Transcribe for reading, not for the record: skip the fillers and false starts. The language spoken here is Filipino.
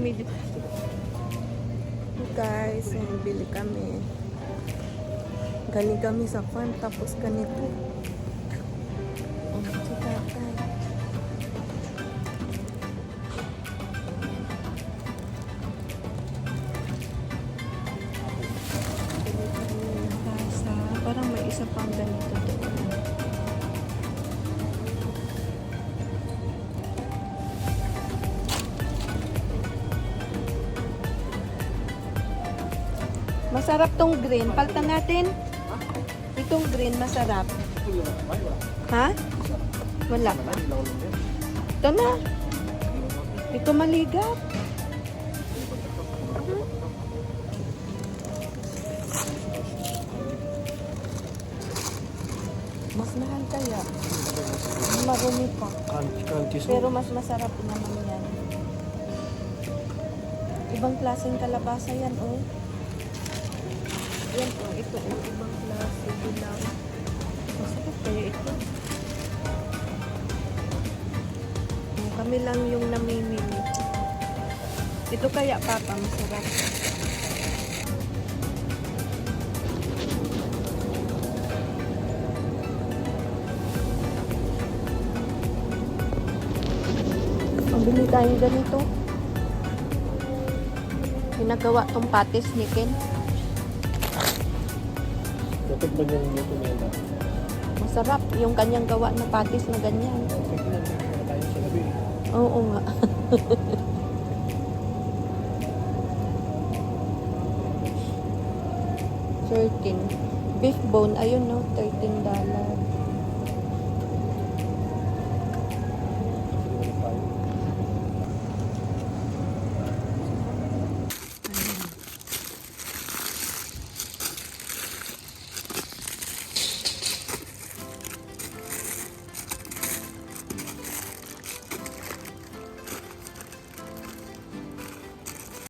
kami dito. Guys, bili kami. Galing kami sa farm, tapos ganito. Si tatay. Bili kami ng kasa. Parang may isa pang ganito doon. Masarap tong green. Paltan natin. Itong green masarap. Ha? Wala pa. Ito na. Ito maligap. Mas mahal kaya. Marumi pa. Pero mas masarap naman yan. Ibang klaseng kalabasa yan, oh. Yan, oh. Ito, oh. Ibang klase. Dilaw. Masarap kaya ito. Oh, kami lang yung namimili. Ito kaya, Papa, masarap. Bili tayo ganito. Ginagawa tong patis ni Ken. Dapat ba yung luto na yun? Masarap yung kanyang gawa na patis na ganyan. Tayo sa gabi. Oo nga. $13. Beef bone, ayun no, $13.